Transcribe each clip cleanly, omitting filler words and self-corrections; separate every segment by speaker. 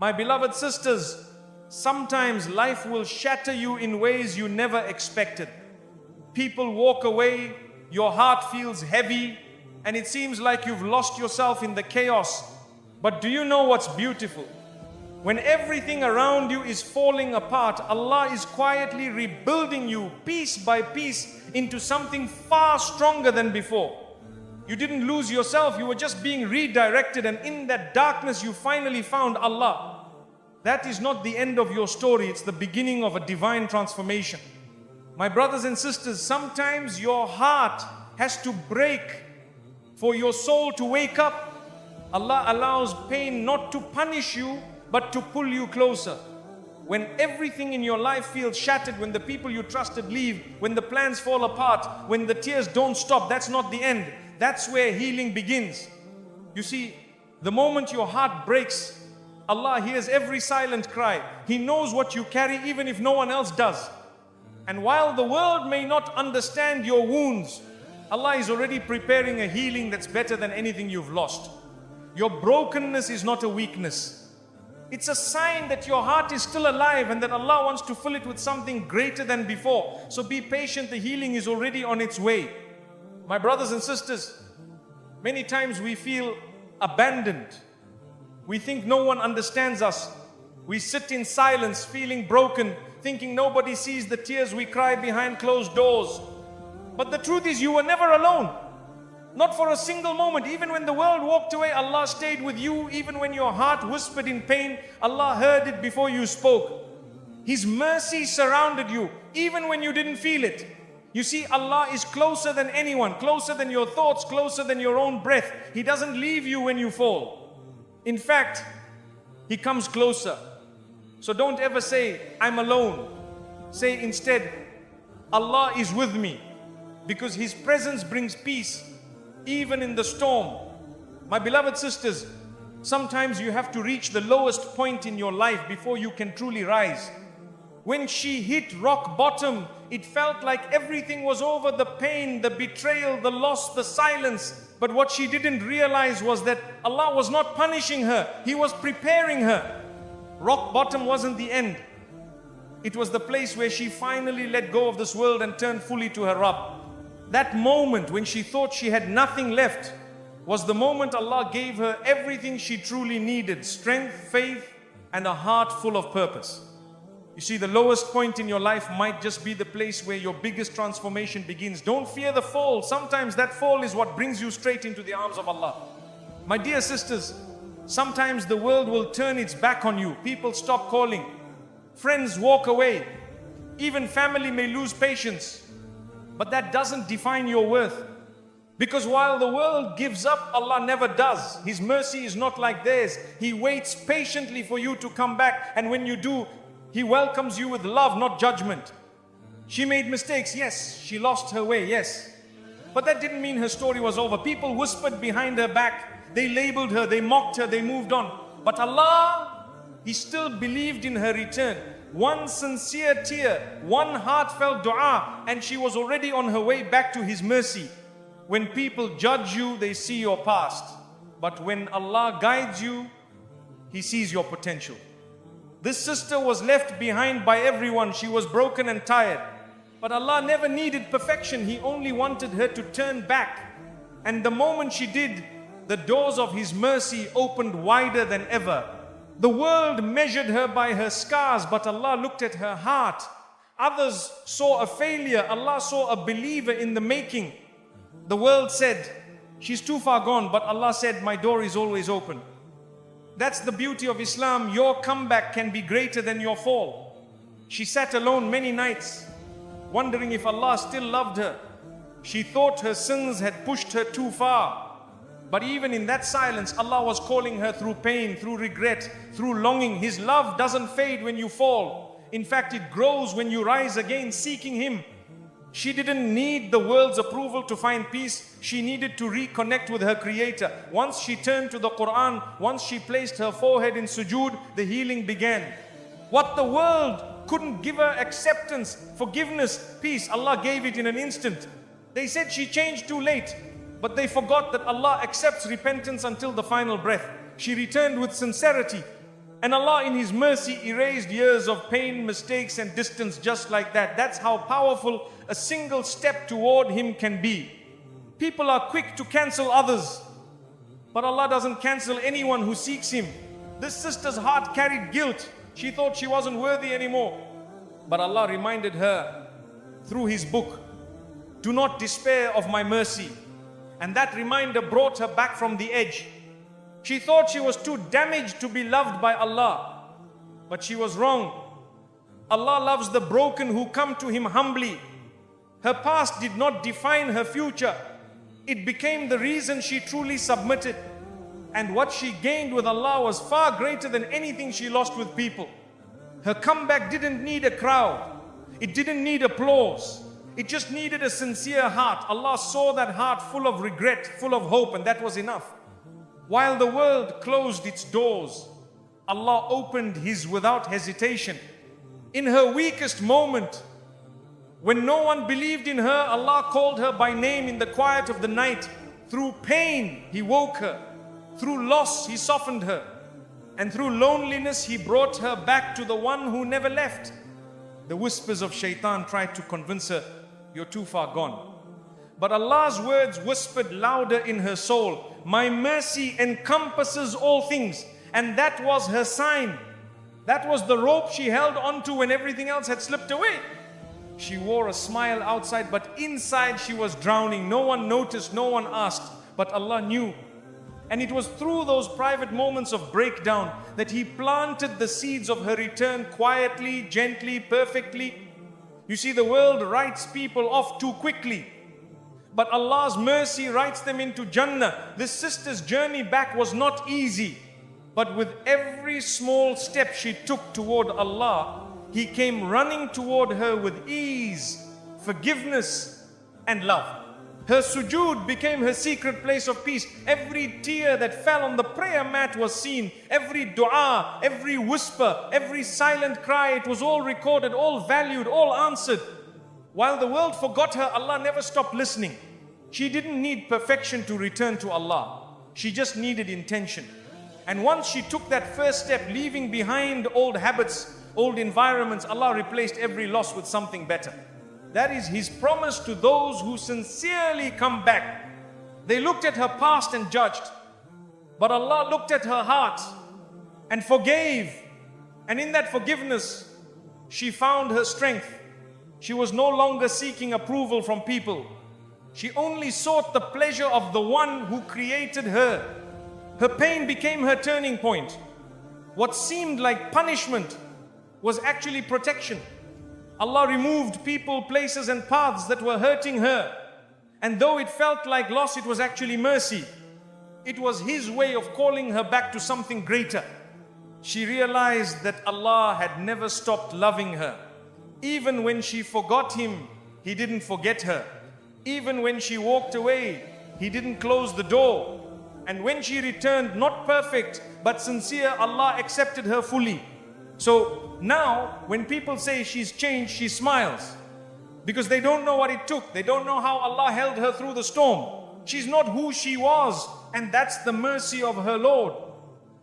Speaker 1: My beloved sisters, sometimes life will shatter you in ways you never expected. People walk away, your heart feels heavy, and it seems like you've lost yourself in the chaos. But do you know what's beautiful? When everything around you is falling apart, Allah is quietly rebuilding you piece by piece into something far stronger than before. You didn't lose yourself, you were just being redirected, and in that darkness you finally found Allah. That is not the end of your story, it's the beginning of a divine transformation. My brothers and sisters, sometimes your heart has to break for your soul to wake up. Allah allows pain not to punish you, but to pull you closer. When everything in your life feels shattered, when the people you trusted leave, when the plans fall apart, when the tears don't stop, that's not the end. That's where healing begins. You see, the moment your heart breaks, Allah hears every silent cry. He knows what you carry even if no one else does. And while the world may not understand your wounds, Allah is already preparing a healing that's better than anything you've lost. Your brokenness is not a weakness. It's a sign that your heart is still alive and that Allah wants to fill it with something greater than before. So be patient, the healing is already on its way. My brothers and sisters, many times we feel abandoned. We think no one understands us. We sit in silence, feeling broken, thinking nobody sees the tears we cry behind closed doors. But the truth is, you were never alone. Not for a single moment. Even when the world walked away, Allah stayed with you. Even when your heart whispered in pain, Allah heard it before you spoke. His mercy surrounded you, even when you didn't feel it. You see, Allah is closer than anyone, closer than your thoughts, closer than your own breath. He doesn't leave you when you fall. In fact, He comes closer. So don't ever say, I'm alone. Say instead, Allah is with me, because His presence brings peace even in the storm. My beloved sisters, sometimes you have to reach the lowest point in your life before you can truly rise. When she hit rock bottom, it felt like everything was over, the pain, the betrayal, the loss, the silence. But what she didn't realize was that Allah was not punishing her. He was preparing her. Rock bottom wasn't the end. It was the place where she finally let go of this world and turned fully to her Rabb. That moment when she thought she had nothing left was the moment Allah gave her everything she truly needed: strength, faith, and a heart full of purpose. You see, the lowest point in your life might just be the place where your biggest transformation begins. Don't fear the fall. Sometimes that fall is what brings you straight into the arms of Allah. My dear sisters, sometimes the world will turn its back on you. People stop calling. Friends walk away. Even family may lose patience. But that doesn't define your worth. Because while the world gives up, Allah never does. His mercy is not like theirs. He waits patiently for you to come back. And when you do, He welcomes you with love, not judgment. She made mistakes, yes. She lost her way, yes. But that didn't mean her story was over. People whispered behind her back. They labeled her, they mocked her, they moved on. But Allah, He still believed in her return. One sincere tear, one heartfelt dua, and she was already on her way back to His mercy. When people judge you, they see your past. But when Allah guides you, He sees your potential. This sister was left behind by everyone. She was broken and tired. But Allah never needed perfection. He only wanted her to turn back. And the moment she did, the doors of His mercy opened wider than ever. The world measured her by her scars, but Allah looked at her heart. Others saw a failure. Allah saw a believer in the making. The world said, she's too far gone, but Allah said, my door is always open. That's the beauty of Islam. Your comeback can be greater than your fall. She sat alone many nights, wondering if Allah still loved her. She thought her sins had pushed her too far. But even in that silence, Allah was calling her through pain, through regret, through longing. His love doesn't fade when you fall. In fact, it grows when you rise again, seeking Him. She didn't need the world's approval to find peace. She needed to reconnect with her Creator. Once she turned to the Quran, once she placed her forehead in sujood, the healing began. What the world couldn't give her: acceptance, forgiveness, peace, Allah gave it in an instant. They said she changed too late. But they forgot that Allah accepts repentance until the final breath. She returned with sincerity. And Allah in His mercy erased years of pain, mistakes and distance just like that. That's how powerful a single step toward Him can be. People are quick to cancel others, but Allah doesn't cancel anyone who seeks Him. This sister's heart carried guilt. She thought she wasn't worthy anymore. But Allah reminded her through His book, do not despair of my mercy. And that reminder brought her back from the edge. She thought she was too damaged to be loved by Allah, but she was wrong. Allah loves the broken who come to Him humbly. Her past did not define her future. It became the reason she truly submitted. And what she gained with Allah was far greater than anything she lost with people. Her comeback didn't need a crowd. It didn't need applause. It just needed a sincere heart. Allah saw that heart full of regret, full of hope, and that was enough. While the world closed its doors, Allah opened His without hesitation. In her weakest moment, when no one believed in her, Allah called her by name in the quiet of the night. Through pain, He woke her. Through loss, He softened her. And through loneliness, He brought her back to the one who never left. The whispers of shaitan tried to convince her, you're too far gone. But Allah's words whispered louder in her soul, my mercy encompasses all things. And that was her sign. That was the rope she held onto when everything else had slipped away. She wore a smile outside, but inside she was drowning. No one noticed, no one asked, but Allah knew. And it was through those private moments of breakdown that He planted the seeds of her return quietly, gently, perfectly. You see, the world writes people off too quickly, but Allah's mercy writes them into Jannah. This sister's journey back was not easy, but with every small step she took toward Allah, He came running toward her with ease, forgiveness and love. Her sujood became her secret place of peace. Every tear that fell on the prayer mat was seen. Every dua, every whisper, every silent cry, it was all recorded, all valued, all answered. While the world forgot her, Allah never stopped listening. She didn't need perfection to return to Allah. She just needed intention. And once she took that first step, leaving behind old habits, old environments, Allah replaced every loss with something better. That is His promise to those who sincerely come back. They looked at her past and judged, but Allah looked at her heart and forgave. And in that forgiveness, she found her strength. She was no longer seeking approval from people. She only sought the pleasure of the one who created her. Her pain became her turning point. What seemed like punishment was actually protection. Allah removed people, places and paths that were hurting her. And though it felt like loss, it was actually mercy. It was His way of calling her back to something greater. She realized that Allah had never stopped loving her. Even when she forgot Him, He didn't forget her. Even when she walked away, He didn't close the door. And when she returned, not perfect, but sincere, Allah accepted her fully. So now, when people say she's changed, she smiles. Because they don't know what it took. They don't know how Allah held her through the storm. She's not who she was. And that's the mercy of her Lord.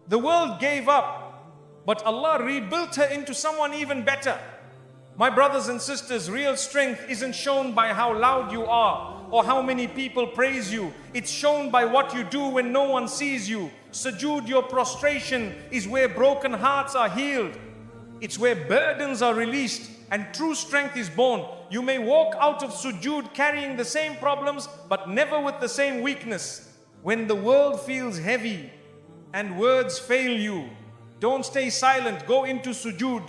Speaker 1: The world gave up, but Allah rebuilt her into someone even better. My brothers and sisters, real strength isn't shown by how loud you are or how many people praise you. It's shown by what you do when no one sees you. Sujood, your prostration, is where broken hearts are healed. It's where burdens are released and true strength is born. You may walk out of sujood carrying the same problems, but never with the same weakness. When the world feels heavy and words fail you, don't stay silent. Go into sujood.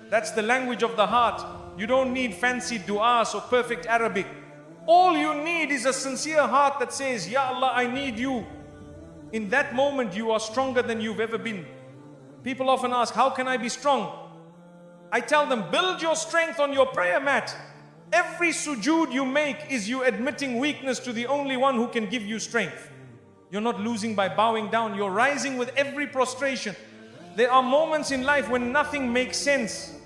Speaker 1: That's the language of the heart. You don't need fancy du'as or perfect Arabic. All you need is a sincere heart that says, Ya Allah, I need you. In that moment, you are stronger than you've ever been. People often ask, how can I be strong? I tell them, build your strength on your prayer mat. Every sujood you make is you admitting weakness to the only one who can give you strength. You're not losing by bowing down. You're rising with every prostration. There are moments in life when nothing makes sense.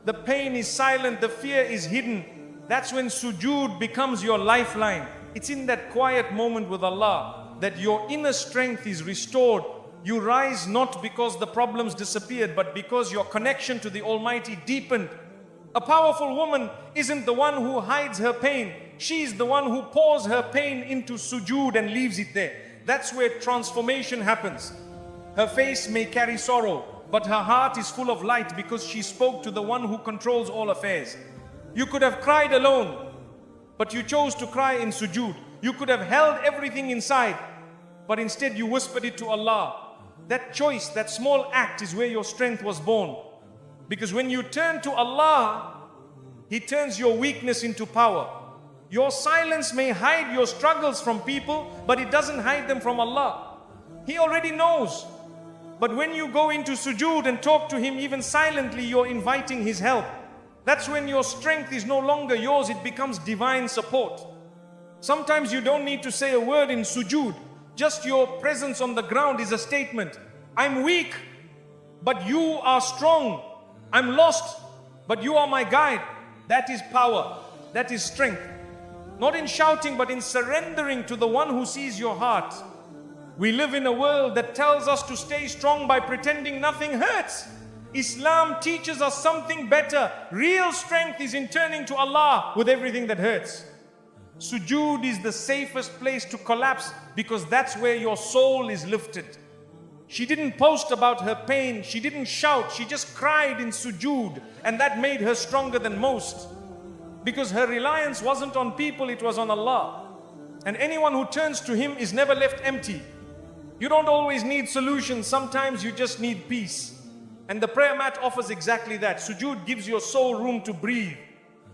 Speaker 1: The pain is silent, the fear is hidden. That's when sujood becomes your lifeline. It's in that quiet moment with Allah that your inner strength is restored You rise not because the problems disappeared, but because your connection to the Almighty deepened. A powerful woman isn't the one who hides her pain. She's the one who pours her pain into sujood and leaves it there. That's where transformation happens. Her face may carry sorrow, but her heart is full of light because she spoke to the one who controls all affairs. You could have cried alone, but you chose to cry in sujood. You could have held everything inside, but instead you whispered it to Allah. That choice, that small act is where your strength was born. Because when you turn to Allah, He turns your weakness into power. Your silence may hide your struggles from people, but it doesn't hide them from Allah. He already knows. But when you go into sujood and talk to Him even silently, you're inviting His help. That's when your strength is no longer yours, it becomes divine support. Sometimes you don't need to say a word in sujood. Just your presence on the ground is a statement. I'm weak, but you are strong. I'm lost, but you are my guide. That is power. That is strength. Not in shouting, but in surrendering to the one who sees your heart. We live in a world that tells us to stay strong by pretending nothing hurts. Islam teaches us something better. Real strength is in turning to Allah with everything that hurts. Sujood is the safest place to collapse because that's where your soul is lifted. She didn't post about her pain. She didn't shout. She just cried in sujood, and that made her stronger than most. Because her reliance wasn't on people, it was on Allah. And anyone who turns to Him is never left empty. You don't always need solutions. Sometimes you just need peace. And the prayer mat offers exactly that. Sujood gives your soul room to breathe.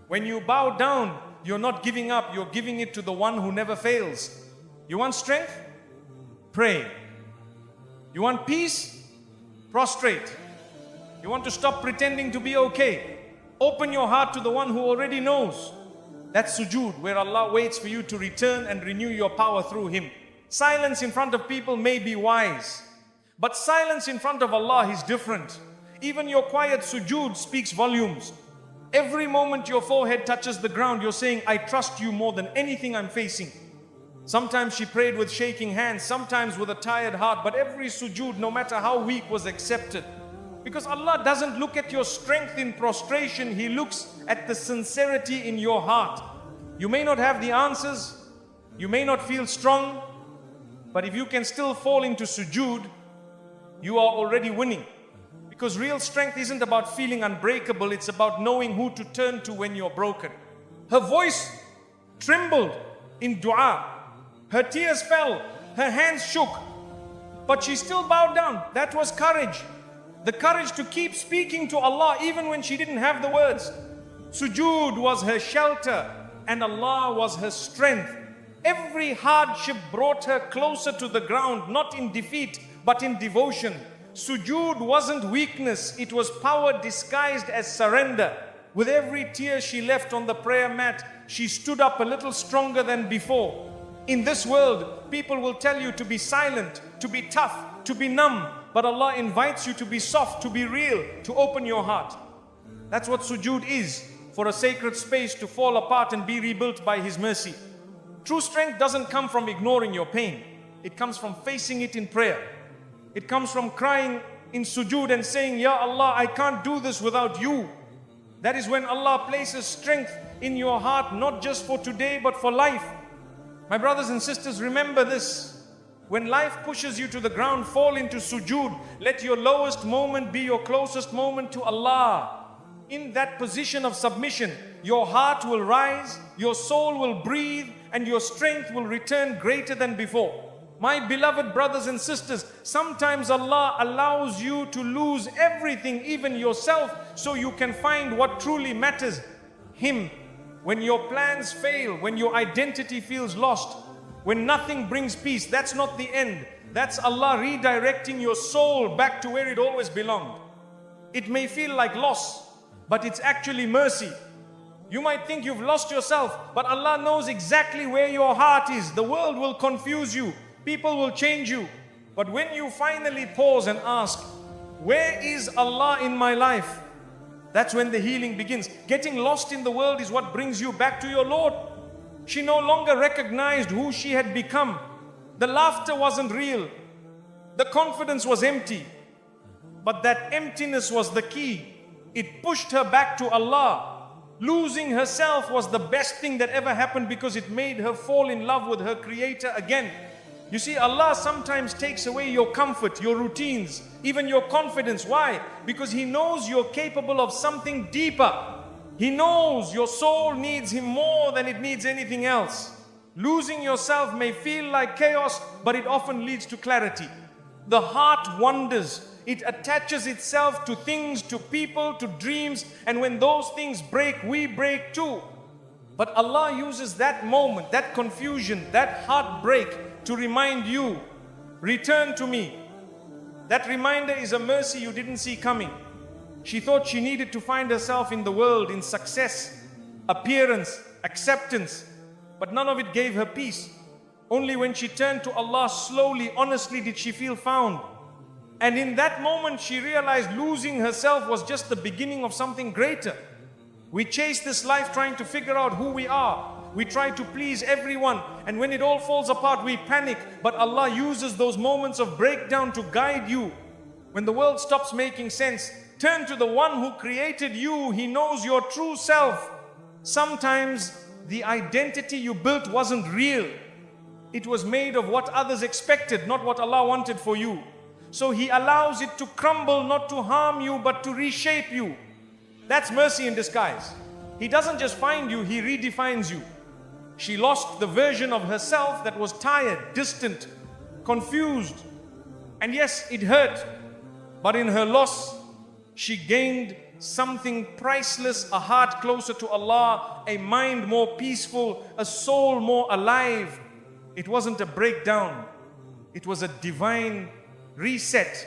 Speaker 1: When you bow down, you're not giving up. You're giving it to the one who never fails. You want strength? Pray. You want peace? Prostrate. You want to stop pretending to be okay? Open your heart to the one who already knows. That's sujood, where Allah waits for you to return and renew your power through Him. Silence in front of people may be wise, but silence in front of Allah is different. Even your quiet sujood speaks volumes. Every moment your forehead touches the ground, you're saying, I trust you more than anything I'm facing. Sometimes she prayed with shaking hands, sometimes with a tired heart, but every sujood, no matter how weak, was accepted. Because Allah doesn't look at your strength in prostration, He looks at the sincerity in your heart. You may not have the answers, you may not feel strong, but if you can still fall into sujood, you are already winning. Because real strength isn't about feeling unbreakable, it's about knowing who to turn to when you're broken. Her voice trembled in dua. Her tears fell, her hands shook, but she still bowed down. That was courage. The courage to keep speaking to Allah even when she didn't have the words. Sujood was her shelter and Allah was her strength. Every hardship brought her closer to the ground, not in defeat, but in devotion. Sujood wasn't weakness, it was power disguised as surrender. With every tear she left on the prayer mat, she stood up a little stronger than before. In this world, people will tell you to be silent, to be tough, to be numb, but Allah invites you to be soft, to be real, to open your heart. That's what sujood is, for a sacred space to fall apart and be rebuilt by His mercy. True strength doesn't come from ignoring your pain. It comes from facing it in prayer. It comes from crying in sujood and saying, Ya Allah, I can't do this without you. That is when Allah places strength in your heart, not just for today, but for life. My brothers and sisters, remember this. When life pushes you to the ground, fall into sujood. Let your lowest moment be your closest moment to Allah. In that position of submission, your heart will rise, your soul will breathe, and your strength will return greater than before. My beloved brothers and sisters, sometimes Allah allows you to lose everything, even yourself, so you can find what truly matters, Him. When your plans fail, when your identity feels lost, when nothing brings peace, that's not the end. That's Allah redirecting your soul back to where it always belonged. It may feel like loss, but it's actually mercy. You might think you've lost yourself, but Allah knows exactly where your heart is. The world will confuse you. People will change you. But when you finally pause and ask, where is Allah in my life? That's when the healing begins. Getting lost in the world is what brings you back to your Lord. She no longer recognized who she had become. The laughter wasn't real. The confidence was empty, but that emptiness was the key. It pushed her back to Allah. Losing herself was the best thing that ever happened because it made her fall in love with her Creator again. You see, Allah sometimes takes away your comfort, your routines, even your confidence. Why? Because He knows you're capable of something deeper. He knows your soul needs Him more than it needs anything else. Losing yourself may feel like chaos, but it often leads to clarity. The heart wanders. It attaches itself to things, to people, to dreams, and when those things break, we break too. But Allah uses that moment, that confusion, that heartbreak to remind you, return to me. That reminder is a mercy you didn't see coming. She thought she needed to find herself in the world, in success, appearance, acceptance, but none of it gave her peace. Only when she turned to Allah slowly, honestly, did she feel found. And in that moment, she realized losing herself was just the beginning of something greater. We chase this life trying to figure out who we are. We try to please everyone. And when it all falls apart, we panic. But Allah uses those moments of breakdown to guide you. When the world stops making sense, turn to the one who created you. He knows your true self. Sometimes the identity you built wasn't real. It was made of what others expected, not what Allah wanted for you. So He allows it to crumble, not to harm you, but to reshape you. That's mercy in disguise. He doesn't just find you, He redefines you. She lost the version of herself that was tired, distant, confused. And yes, it hurt. But in her loss, she gained something priceless, a heart closer to Allah, a mind more peaceful, a soul more alive. It wasn't a breakdown. It was a divine reset.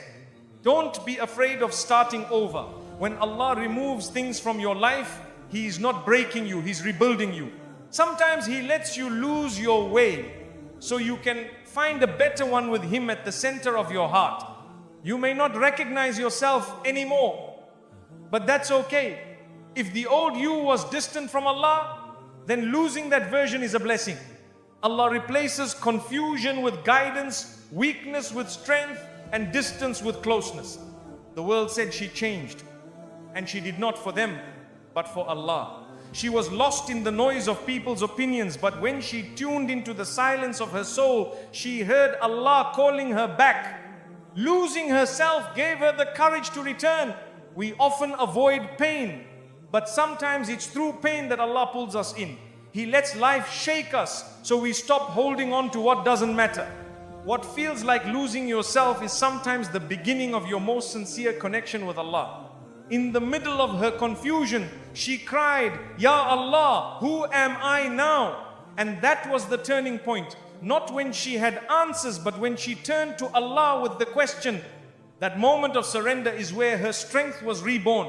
Speaker 1: Don't be afraid of starting over. When Allah removes things from your life, He is not breaking you, He's rebuilding you. Sometimes He lets you lose your way so you can find a better one with Him at the center of your heart. You may not recognize yourself anymore, but that's okay. If the old you was distant from Allah, then losing that version is a blessing. Allah replaces confusion with guidance, weakness with strength, and distance with closeness. The world said she changed, and she did not for them, but for Allah. She was lost in the noise of people's opinions, but when she tuned into the silence of her soul, she heard Allah calling her back. Losing herself gave her the courage to return. We often avoid pain, but sometimes it's through pain that Allah pulls us in. He lets life shake us so we stop holding on to what doesn't matter. What feels like losing yourself is sometimes the beginning of your most sincere connection with Allah. In the middle of her confusion, she cried, Ya Allah, who am I now? And that was the turning point. Not when she had answers, but when she turned to Allah with the question. That moment of surrender is where her strength was reborn.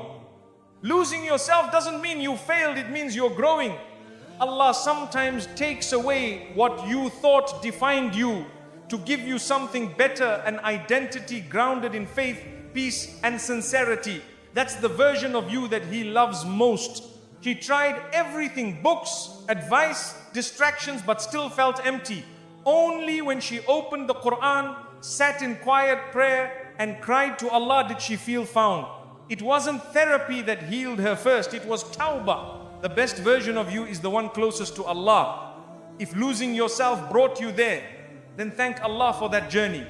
Speaker 1: Losing yourself doesn't mean you failed, it means you're growing. Allah sometimes takes away what you thought defined you to give you something better, an identity grounded in faith, peace, and sincerity. That's the version of you that He loves most. She tried everything, books, advice, distractions, but still felt empty. Only when she opened the Quran, sat in quiet prayer, and cried to Allah did she feel found. It wasn't therapy that healed her first, it was tawbah. The best version of you is the one closest to Allah. If losing yourself brought you there, then thank Allah for that journey.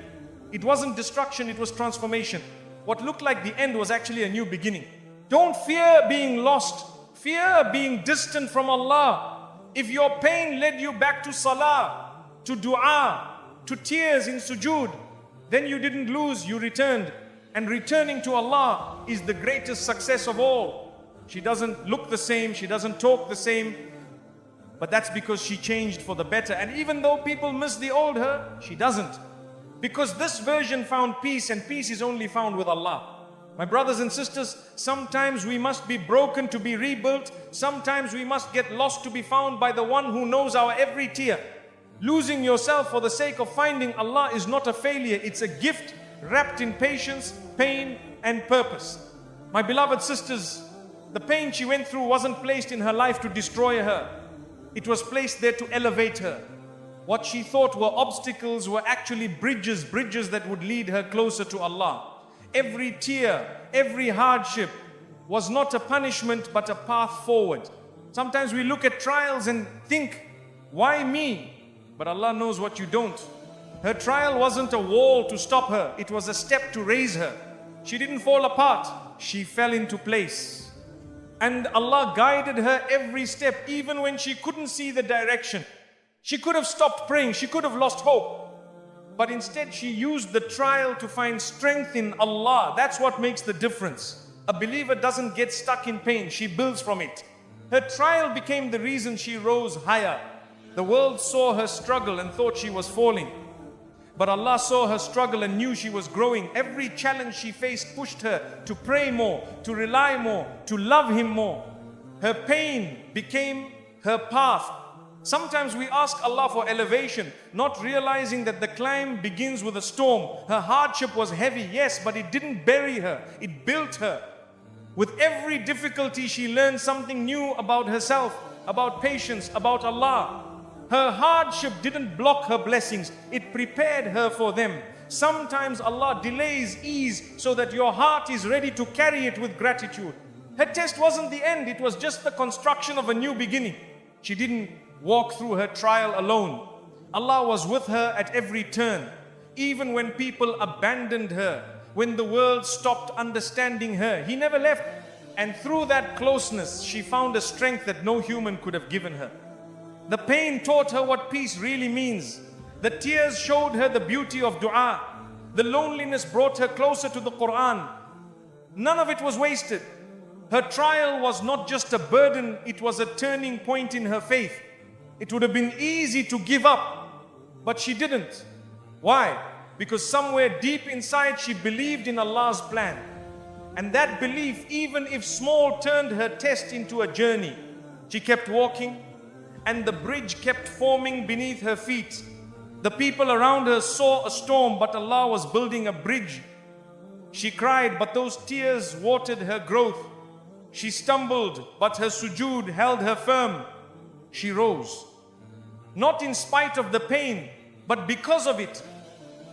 Speaker 1: It wasn't destruction, it was transformation. What looked like the end was actually a new beginning. Don't fear being lost. Fear being distant from Allah. If your pain led you back to salah, to dua, to tears in sujood, then you didn't lose, you returned. And returning to Allah is the greatest success of all. She doesn't look the same, she doesn't talk the same, but that's because she changed for the better. And even though people miss the old her, she doesn't. Because this version found peace, and peace is only found with Allah. My brothers and sisters, sometimes we must be broken to be rebuilt. Sometimes we must get lost to be found by the one who knows our every tear. Losing yourself for the sake of finding Allah is not a failure. It's a gift wrapped in patience, pain, and purpose. My beloved sisters, the pain she went through wasn't placed in her life to destroy her. It was placed there to elevate her. What she thought were obstacles were actually bridges that would lead her closer to Allah. Every tear, every hardship was not a punishment but a path forward. Sometimes we look at trials and think, why me? But Allah knows what you don't. Her trial wasn't a wall to stop her, it was a step to raise her. She didn't fall apart, she fell into place. And Allah guided her every step, even when she couldn't see the direction. She could have stopped praying, she could have lost hope. But instead she used the trial to find strength in Allah. That's what makes the difference. A believer doesn't get stuck in pain, she builds from it. Her trial became the reason she rose higher. The world saw her struggle and thought she was falling. But Allah saw her struggle and knew she was growing. Every challenge she faced pushed her to pray more, to rely more, to love Him more. Her pain became her path. Sometimes we ask Allah for elevation, not realizing that the climb begins with a storm. Her hardship was heavy, yes, but it didn't bury her, it built her. With every difficulty, she learned something new about herself, about patience, about Allah. Her hardship didn't block her blessings, it prepared her for them. Sometimes Allah delays ease so that your heart is ready to carry it with gratitude. Her test wasn't the end, it was just the construction of a new beginning. She didn't walk through her trial alone. Allah was with her at every turn. Even when people abandoned her, when the world stopped understanding her, He never left. And through that closeness, she found a strength that no human could have given her. The pain taught her what peace really means. The tears showed her the beauty of dua. The loneliness brought her closer to the Quran. None of it was wasted. Her trial was not just a burden, it was a turning point in her faith. It would have been easy to give up, but she didn't. Why? Because somewhere deep inside she believed in Allah's plan. And that belief, even if small, turned her test into a journey. She kept walking, and the bridge kept forming beneath her feet. The people around her saw a storm, but Allah was building a bridge. She cried, but those tears watered her growth. She stumbled, but her sujood held her firm. She rose. Not in spite of the pain, but because of it.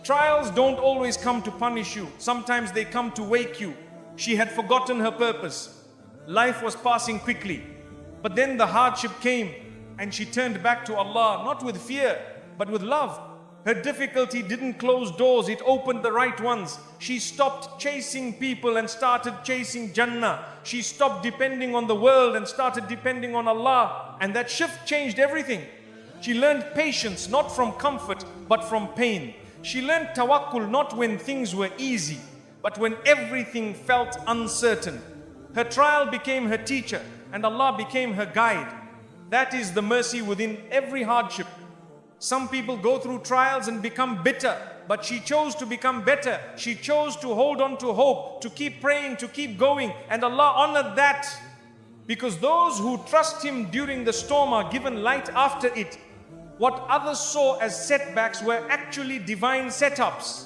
Speaker 1: Trials don't always come to punish you. Sometimes they come to wake you. She had forgotten her purpose. Life was passing quickly. But then the hardship came, and she turned back to Allah, not with fear, but with love. Her difficulty didn't close doors, it opened the right ones. She stopped chasing people and started chasing Jannah. She stopped depending on the world and started depending on Allah. And that shift changed everything. She learned patience, not from comfort, but from pain. She learned tawakkul, not when things were easy, but when everything felt uncertain. Her trial became her teacher, and Allah became her guide. That is the mercy within every hardship. Some people go through trials and become bitter, but she chose to become better. She chose to hold on to hope, to keep praying, to keep going, and Allah honored that. Because those who trust Him during the storm are given light after it. What others saw as setbacks were actually divine setups.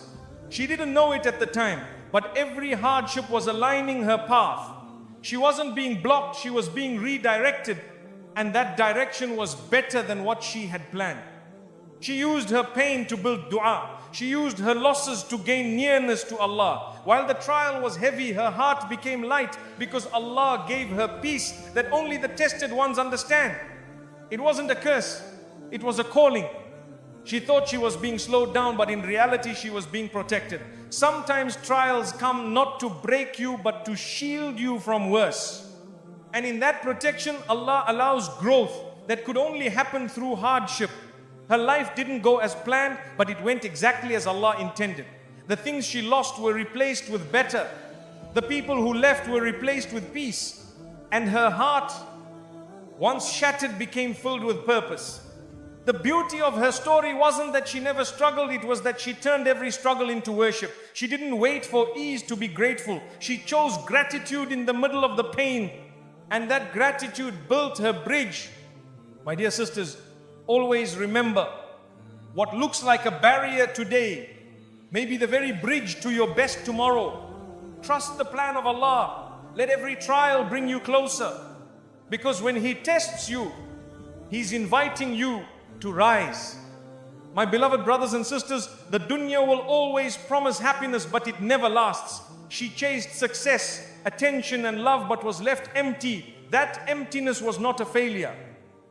Speaker 1: She didn't know it at the time, but every hardship was aligning her path. She wasn't being blocked, she was being redirected, and that direction was better than what she had planned. She used her pain to build dua. She used her losses to gain nearness to Allah. While the trial was heavy, her heart became light because Allah gave her peace that only the tested ones understand. It wasn't a curse, it was a calling. She thought she was being slowed down, but in reality she was being protected. Sometimes trials come not to break you, but to shield you from worse. And in that protection, Allah allows growth that could only happen through hardship. Her life didn't go as planned, but it went exactly as Allah intended. The things she lost were replaced with better. The people who left were replaced with peace. And her heart, once shattered, became filled with purpose. The beauty of her story wasn't that she never struggled, it was that she turned every struggle into worship. She didn't wait for ease to be grateful. She chose gratitude in the middle of the pain. And that gratitude built her bridge. My dear sisters, always remember, what looks like a barrier today may be the very bridge to your best tomorrow. Trust the plan of Allah. Let every trial bring you closer. Because when He tests you, He's inviting you to rise. My beloved brothers and sisters, the dunya will always promise happiness, but it never lasts. She chased success, attention and love, but was left empty. That emptiness was not a failure.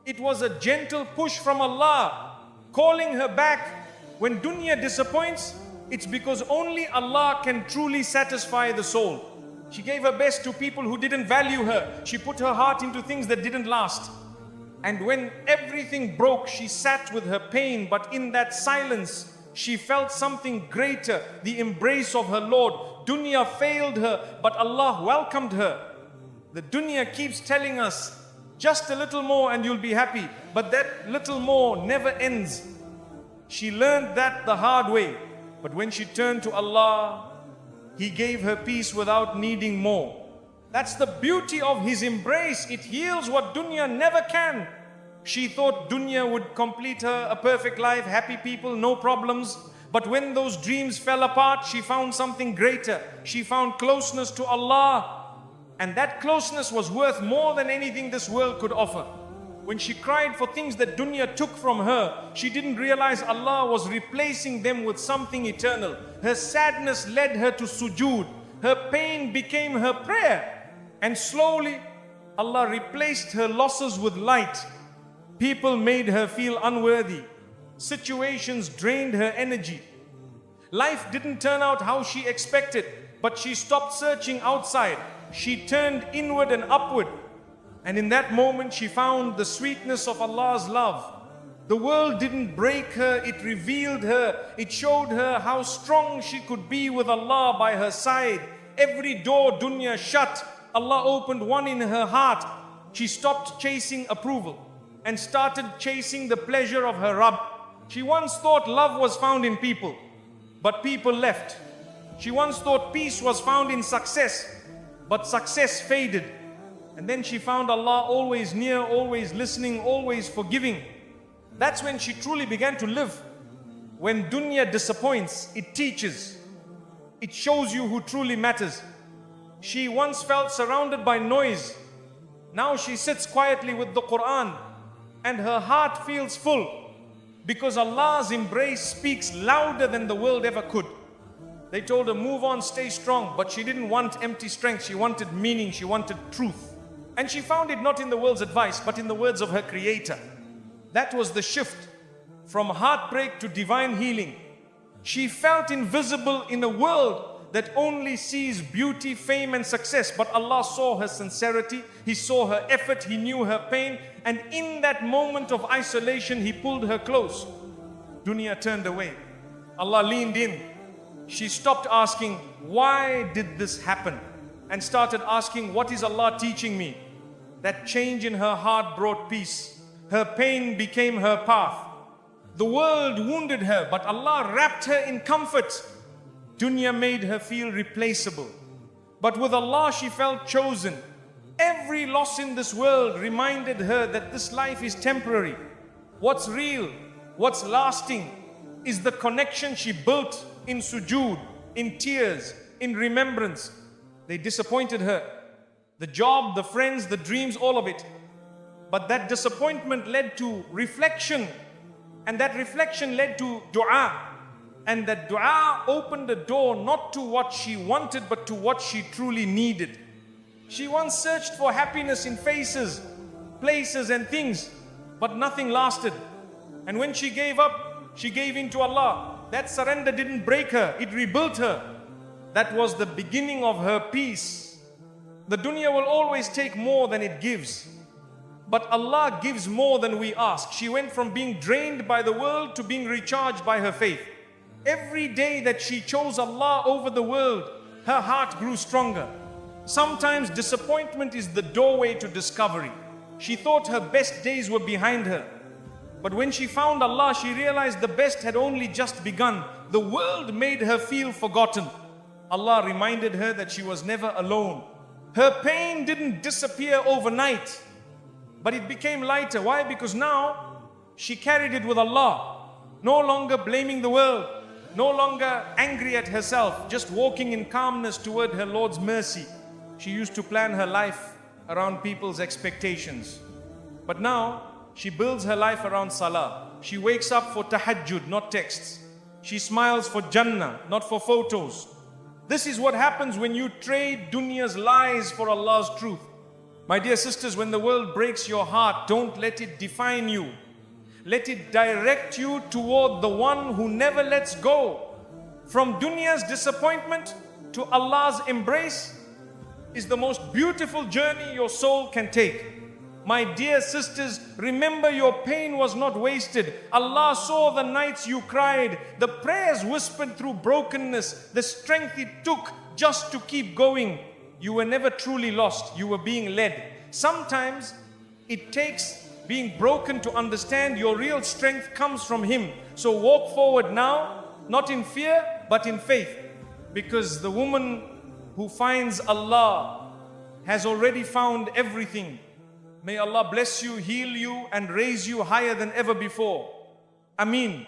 Speaker 1: It was a gentle push from Allah, calling her back. When dunya disappoints, it's because only Allah can truly satisfy the soul. She gave her best to people who didn't value her. She put her heart into things that didn't last. And when everything broke, she sat with her pain, but in that silence, she felt something greater, the embrace of her Lord. Dunya failed her, but Allah welcomed her. The dunya keeps telling us, just a little more and you'll be happy. But that little more never ends. She learned that the hard way. But when she turned to Allah, He gave her peace without needing more. That's the beauty of His embrace. It heals what dunya never can. She thought dunya would complete her, a perfect life, happy people, no problems. But when those dreams fell apart, she found something greater. She found closeness to Allah. And that closeness was worth more than anything this world could offer. When she cried for things that dunya took from her, she didn't realize Allah was replacing them with something eternal. Her sadness led her to sujood. Her pain became her prayer. And slowly, Allah replaced her losses with light. People made her feel unworthy. Situations drained her energy. Life didn't turn out how she expected, but she stopped searching outside. She turned inward and upward. And in that moment, she found the sweetness of Allah's love. The world didn't break her, it revealed her. It showed her how strong she could be with Allah by her side. Every door dunya shut, Allah opened one in her heart. She stopped chasing approval and started chasing the pleasure of her Rabb. She once thought love was found in people, but people left. She once thought peace was found in success, but success faded. And then she found Allah always near, always listening, always forgiving. That's when she truly began to live. When dunya disappoints, it teaches. It shows you who truly matters. She once felt surrounded by noise. Now she sits quietly with the Quran and her heart feels full because Allah's embrace speaks louder than the world ever could. They told her, move on, stay strong. But she didn't want empty strength. She wanted meaning. She wanted truth. And she found it not in the world's advice, but in the words of her Creator. That was the shift from heartbreak to divine healing. She felt invisible in a world that only sees beauty, fame and success. But Allah saw her sincerity. He saw her effort. He knew her pain. And in that moment of isolation, He pulled her close. Dunya turned away. Allah leaned in. She stopped asking, why did this happen? And started asking, what is Allah teaching me? That change in her heart brought peace. Her pain became her path. The world wounded her, but Allah wrapped her in comfort. Dunya made her feel replaceable. But with Allah, she felt chosen. Every loss in this world reminded her that this life is temporary. What's real, what's lasting, is the connection she built in sujood, in tears, in remembrance. They disappointed her. The job, the friends, the dreams, all of it. But that disappointment led to reflection. And that reflection led to dua. And that dua opened the door not to what she wanted, but to what she truly needed. She once searched for happiness in faces, places and things, but nothing lasted. And when she gave up, she gave in to Allah. That surrender didn't break her, it rebuilt her. That was the beginning of her peace. The dunya will always take more than it gives. But Allah gives more than we ask. She went from being drained by the world to being recharged by her faith. Every day that she chose Allah over the world, her heart grew stronger. Sometimes disappointment is the doorway to discovery. She thought her best days were behind her. But when she found Allah, she realized the best had only just begun. The world made her feel forgotten. Allah reminded her that she was never alone. Her pain didn't disappear overnight, but it became lighter. Why? Because now she carried it with Allah. No longer blaming the world, no longer angry at herself, just walking in calmness toward her Lord's mercy. She used to plan her life around people's expectations. But now she builds her life around salah. She wakes up for tahajjud, not texts. She smiles for Jannah, not for photos. This is what happens when you trade dunya's lies for Allah's truth. My dear sisters, when the world breaks your heart, don't let it define you. Let it direct you toward the one who never lets go. From dunya's disappointment to Allah's embrace is the most beautiful journey your soul can take. My dear sisters, remember your pain was not wasted. Allah saw the nights you cried, the prayers whispered through brokenness, the strength it took just to keep going. You were never truly lost, you were being led. Sometimes it takes being broken to understand your real strength comes from Him. So walk forward now, not in fear, but in faith. Because the woman who finds Allah has already found everything. May Allah bless you, heal you, and raise you higher than ever before. Ameen.